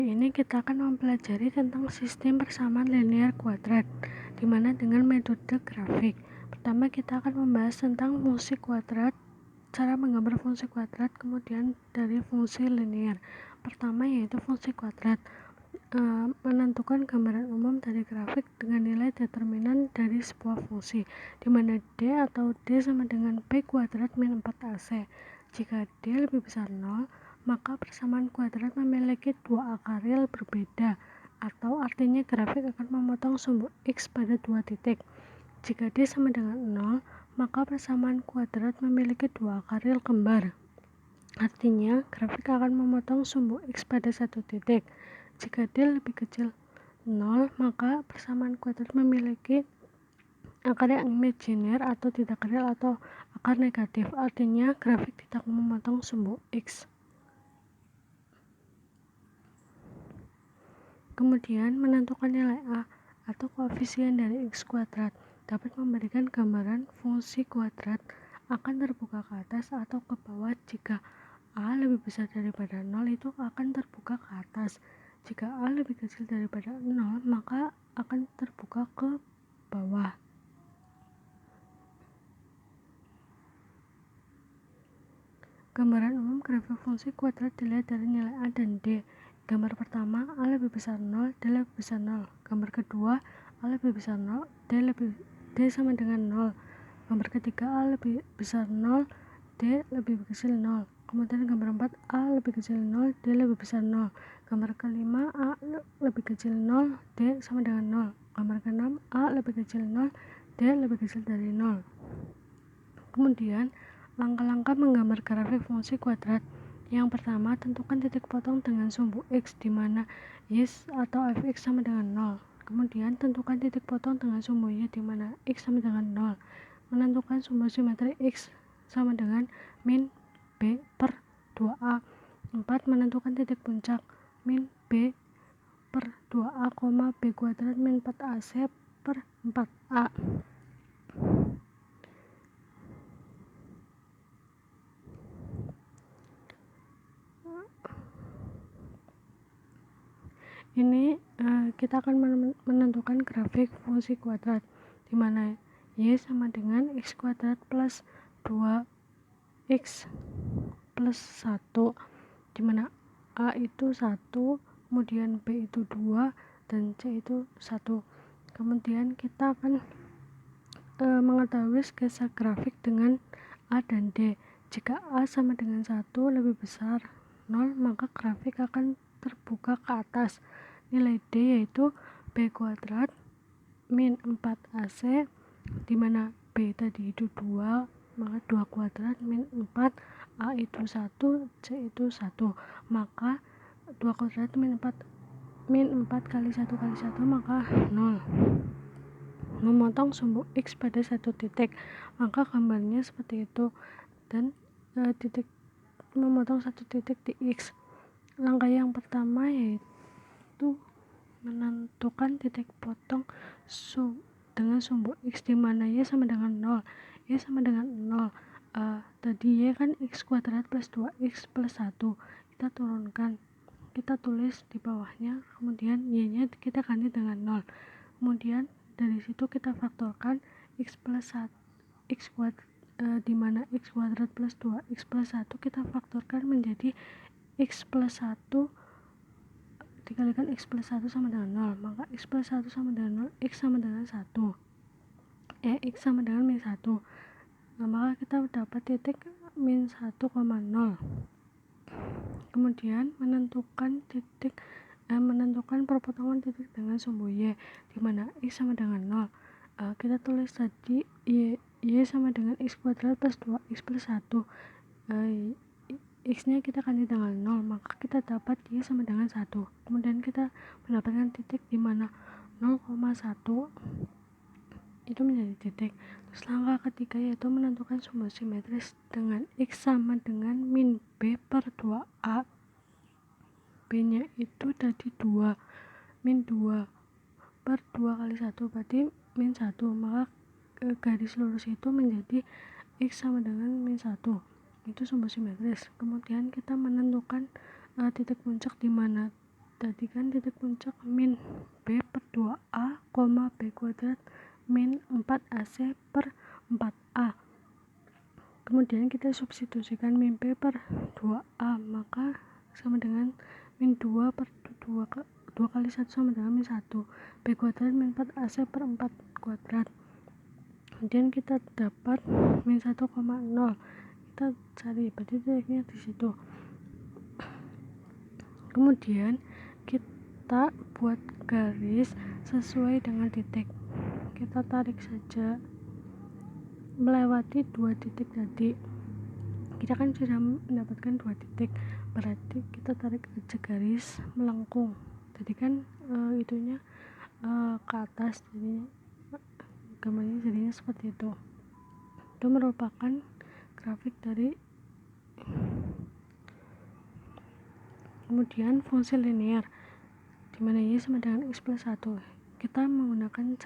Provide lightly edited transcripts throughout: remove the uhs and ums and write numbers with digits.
Ini kita akan mempelajari tentang sistem persamaan linear kuadrat, di mana dengan metode grafik. Pertama kita akan membahas tentang fungsi kuadrat, cara menggambar fungsi kuadrat, kemudian dari fungsi linear. Pertama yaitu fungsi kuadrat, menentukan gambaran umum dari grafik dengan nilai determinan dari sebuah fungsi, di mana D atau D sama dengan B kuadrat min 4AC. Jika D lebih besar 0, maka persamaan kuadrat memiliki dua akar real berbeda, atau artinya grafik akan memotong sumbu X pada dua titik. Jika D sama dengan 0, maka persamaan kuadrat memiliki dua akar real kembar. Artinya, grafik akan memotong sumbu X pada satu titik. Jika D lebih kecil 0, maka persamaan kuadrat memiliki akar yang imajiner atau tidak real atau akar negatif. Artinya, grafik tidak memotong sumbu X. Kemudian, menentukan nilai A atau koefisien dari X kuadrat dapat memberikan gambaran fungsi kuadrat akan terbuka ke atas atau ke bawah. Jika A lebih besar daripada 0, itu akan terbuka ke atas. Jika A lebih kecil daripada 0, maka akan terbuka ke bawah. Gambaran umum grafik fungsi kuadrat dilihat dari nilai A dan D. Gambar pertama, A lebih besar 0, D lebih besar 0. Gambar kedua, A lebih besar 0, D sama dengan 0. Gambar ketiga, A lebih besar 0, D lebih kecil 0. Kemudian gambar 4, A lebih kecil 0, D lebih besar 0. Gambar kelima, A lebih kecil 0, D sama dengan 0. Gambar keenam, A lebih kecil 0, D lebih kecil dari 0. Kemudian, langkah-langkah menggambar grafik fungsi kuadrat. Yang pertama, tentukan titik potong dengan sumbu X, di mana Y atau fx sama dengan 0. Kemudian, tentukan titik potong dengan sumbu Y, di mana X sama dengan 0. Menentukan sumbu simetri X sama dengan min B per 2A. 4. Menentukan titik puncak min B per 2A, B kuadrat min 4AC per 4A. Ini kita akan menentukan grafik fungsi kuadrat, di mana Y sama dengan X kuadrat plus 2X plus 1, di mana A itu 1, kemudian B itu 2, dan C itu 1. Kemudian kita akan mengetahui sketsa grafik dengan A dan D. Jika A sama dengan 1 lebih besar 0, maka grafik akan terbuka ke atas. Nilai D yaitu B kuadrat min 4AC, di mana B tadi itu 2, maka 2 kuadrat min 4, A itu 1, C itu 1. Maka 2 kuadrat min 4 kali 1 kali 1, maka 0. Memotong sumbu X pada satu titik, maka gambarnya seperti itu. Dan titik memotong satu titik di X. Langkah yang pertama yaitu menentukan titik potong dengan sumbu X, di mana Y sama dengan 0. Y sama dengan 0. Tadi Y kan X kuadrat plus 2X plus 1. Kita turunkan, kita tulis di bawahnya, kemudian Y nya kita ganti dengan 0. Kemudian dari situ kita faktorkan X plus 1, X kuadrat, di mana X kuadrat plus 2X plus 1 kita faktorkan menjadi X plus 1 dikalikan X plus 1 sama dengan 0, maka X plus 1 sama dengan 0, X sama dengan 1, X sama dengan min 1. Maka kita dapat titik min 1,0. Kemudian menentukan perpotongan titik dengan sumbu Y, di mana X sama dengan 0. Kita tulis tadi Y sama dengan X kuadrat plus 2X plus 1. X nya kita ganti dengan 0, maka kita dapat Y sama dengan 1. Kemudian kita mendapatkan titik di mana 0,1 itu menjadi titik. Terus langkah ketiga yaitu menentukan sumbu simetris dengan X sama dengan min B per 2A. B nya itu tadi 2, min 2 per 2 kali 1 berarti min 1, maka garis lurus itu menjadi X sama dengan min 1. Itu sumbu simetris. Kemudian kita menentukan titik puncak, di mana tadi kan titik puncak min B per 2A, B kuadrat min 4AC per 4A. Kemudian kita substitusikan min B per 2A, maka sama dengan min 2 per 2 kali 1 sama dengan min 1. B kuadrat min 4AC per 4 kuadrat. Kemudian kita dapat min 1,0. Kita cari berarti titiknya di situ. Kemudian kita buat garis sesuai dengan titik. Kita tarik saja melewati 2 titik tadi. Kita kan sudah mendapatkan 2 titik, berarti kita tarik aja garis melengkung. Tadi kan itunya ke atas, jadi gambarnya jadinya seperti itu. Itu merupakan grafik dari. Kemudian fungsi linear, dimana y sama dengan x plus 1. Kita menggunakan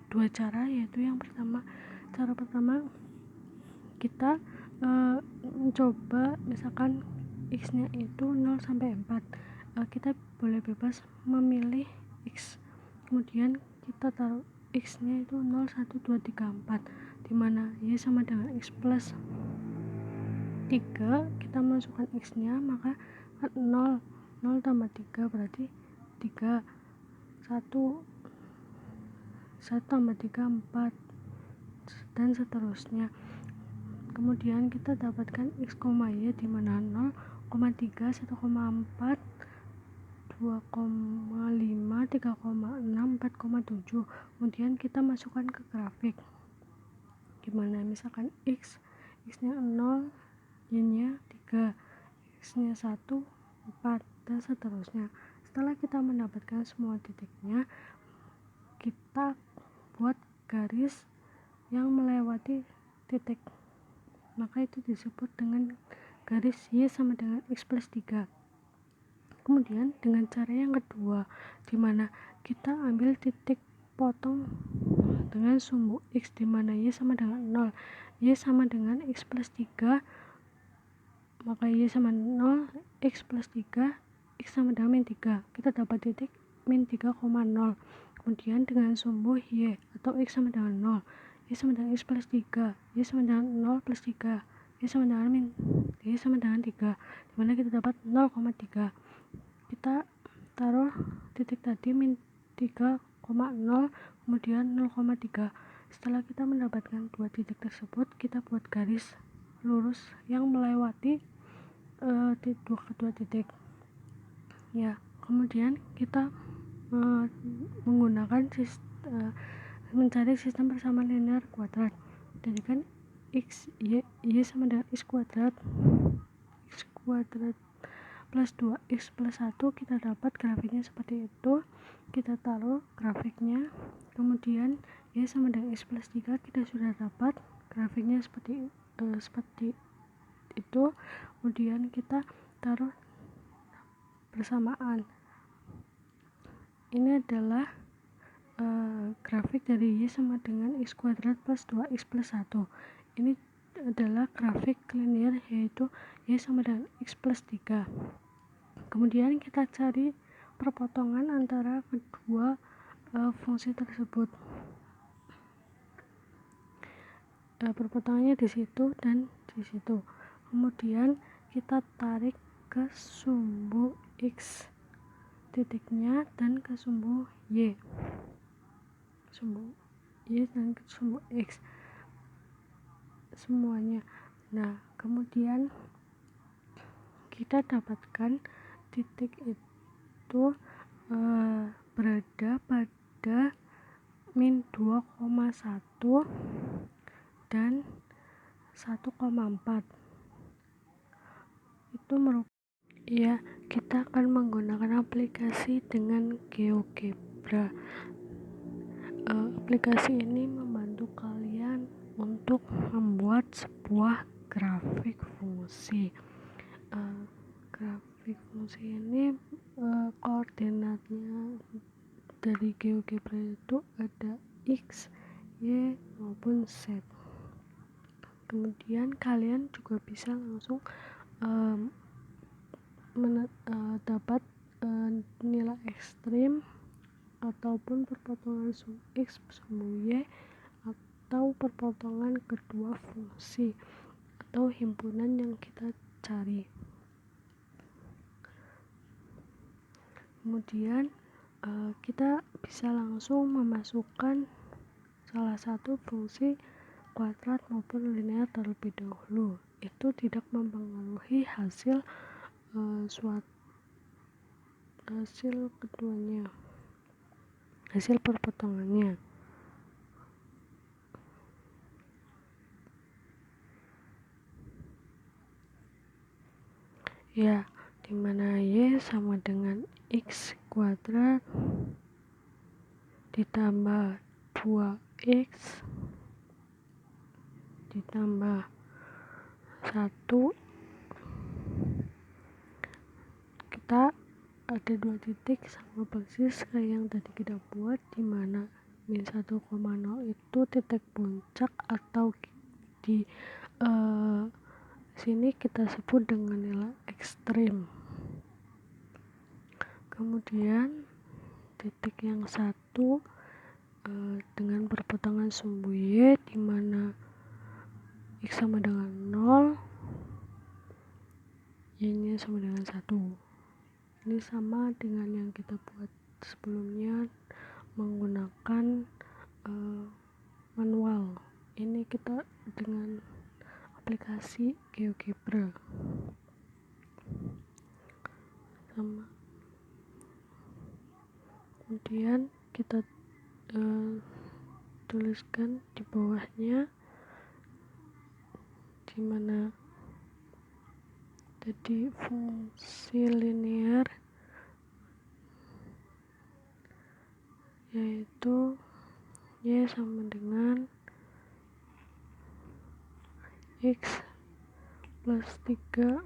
dua cara, yaitu yang pertama, cara pertama kita mencoba misalkan x nya itu 0 sampai 4. Kita boleh bebas memilih x, kemudian kita taruh x nya itu 0, 1, 2, 3, 4, dimana y sama dengan x plus 3. Kita masukkan x nya, maka 0 tambah 3 berarti 3, 1 tambah 3, 4, dan seterusnya. Kemudian kita dapatkan x, y di mana 0,3, 1,4, 2,5, 3,6, 4,7. Kemudian kita masukkan ke grafik, gimana misalkan x nya 0, y nya 3, x nya 1, 4, dan seterusnya. Setelah kita mendapatkan semua titiknya, kita buat garis yang melewati titik, maka itu disebut dengan garis y sama dengan x plus 3. Kemudian dengan cara yang kedua, dimana kita ambil titik potong dengan sumbu x, dimana y sama dengan 0, y sama dengan x plus 3, maka y sama 0, x plus 3, x sama dengan min 3. Kita dapat titik min 3,0. Kemudian dengan sumbu y atau x sama dengan 0, y sama dengan x plus 3, y sama dengan 0 plus 3, y sama dengan y sama dengan 3, dimana kita dapat 0,3. Kita taruh titik tadi min 3,0, kemudian 0,3. Setelah kita mendapatkan 2 titik tersebut, kita buat garis lurus yang melewati kedua titik. Ya, kemudian kita menggunakan mencari sistem persamaan linear kuadrat. Jadi kan y sama dengan x kuadrat plus 2x plus 1. Kita dapat grafiknya seperti itu. Kita taruh grafiknya, kemudian y sama dengan x plus 3. Kita sudah dapat grafiknya seperti itu. Kemudian kita taruh bersamaan. Ini adalah grafik dari y sama dengan x kuadrat plus 2x plus 1. Ini adalah grafik linear, yaitu y sama dengan x plus 3. Kemudian kita cari perpotongan antara kedua fungsi tersebut. Perpotongannya di situ dan di situ. Kemudian kita tarik ke sumbu x titiknya dan ke sumbu y dan ke sumbu x semuanya. Nah, kemudian kita dapatkan titik itu berada pada min 2,1 dan 1,4. Itu ya, kita akan menggunakan aplikasi dengan GeoGebra. Aplikasi ini membantu kalian untuk membuat sebuah grafik fungsi. Grafik fungsi ini koordinatnya dari GeoGebra itu ada x, y, maupun z. Kemudian kalian juga bisa langsung dapat nilai ekstrim ataupun perpotongan sum X sumbu Y atau perpotongan kedua fungsi atau himpunan yang kita cari. Kemudian kita bisa langsung memasukkan salah satu fungsi kuadrat maupun linear terlebih dahulu. Itu tidak mempengaruhi hasil keduanya, hasil perpotongannya. Ya, dimana Y sama dengan X kuadrat ditambah 2X ditambah 1. Kita ada 2 titik sama persis kayak yang tadi kita buat, dimana min 1,0 itu titik puncak atau di sini kita sebut dengan nilai ekstrim. Kemudian titik yang satu dengan perpotongan sumbu Y, di mana X sama dengan 0, Y nya sama dengan 1. Ini sama dengan yang kita buat sebelumnya menggunakan manual. Ini kita dengan aplikasi GeoGebra sama. Kemudian kita tuliskan di bawahnya, dimana tadi fungsi linear yaitu Y sama dengan X plus 3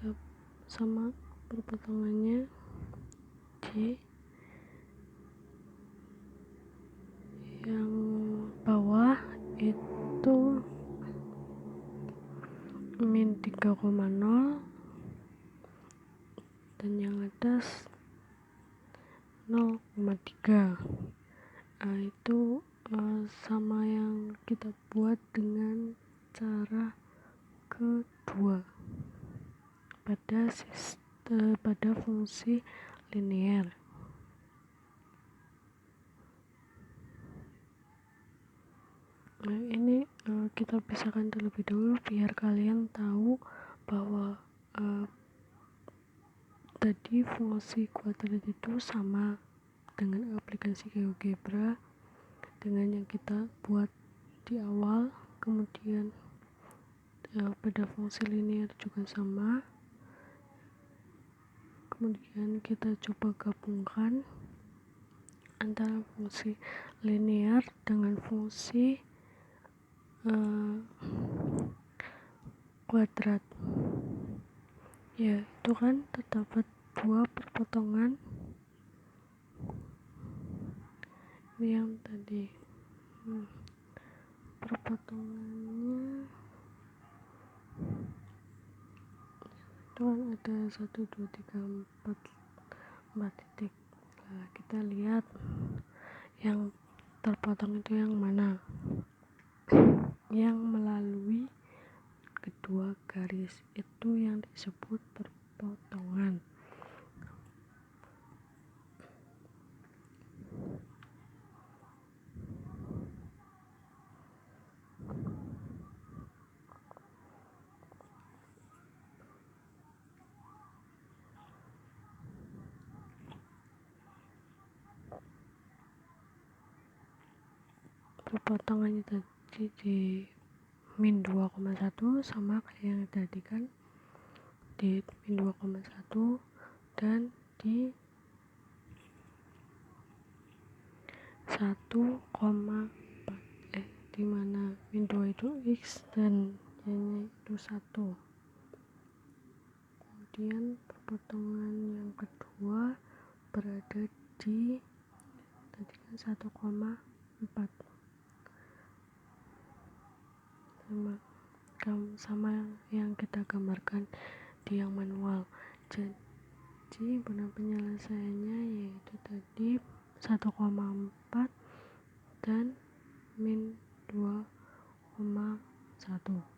ya, sama perpotongannya J. Yang bawah itu min 3,0 dan yang atas 0,3. Itu sama yang kita buat dengan cara kedua pada fungsi linear. Nah, ini kita pisahkan terlebih dahulu biar kalian tahu bahwa tadi fungsi kuadrat itu sama dengan aplikasi GeoGebra dengan yang kita buat di awal. Kemudian pada fungsi linear juga sama. Kemudian kita coba gabungkan antara fungsi linear dengan fungsi kuadrat. Ya, itu kan terdapat 2 perpotongan. Ini yang tadi perpotongannya itu kan ada 1, 2, 3, 4 titik. Nah, kita lihat yang terpotong itu yang mana, yang melalui kedua garis itu yang disebut perpotongan. Perpotongannya tadi di min 2,1 sama kayak yang tadi kan di min 2,1 dan di 1,4 di mana min 2 itu X dan Y nya itu 1. Kemudian perpotongan yang kedua berada di tadi kan 1,4 sama sama yang kita gambarkan di yang manual. Jadi benar penyelesaiannya yaitu tadi 1,4 dan min 2,1.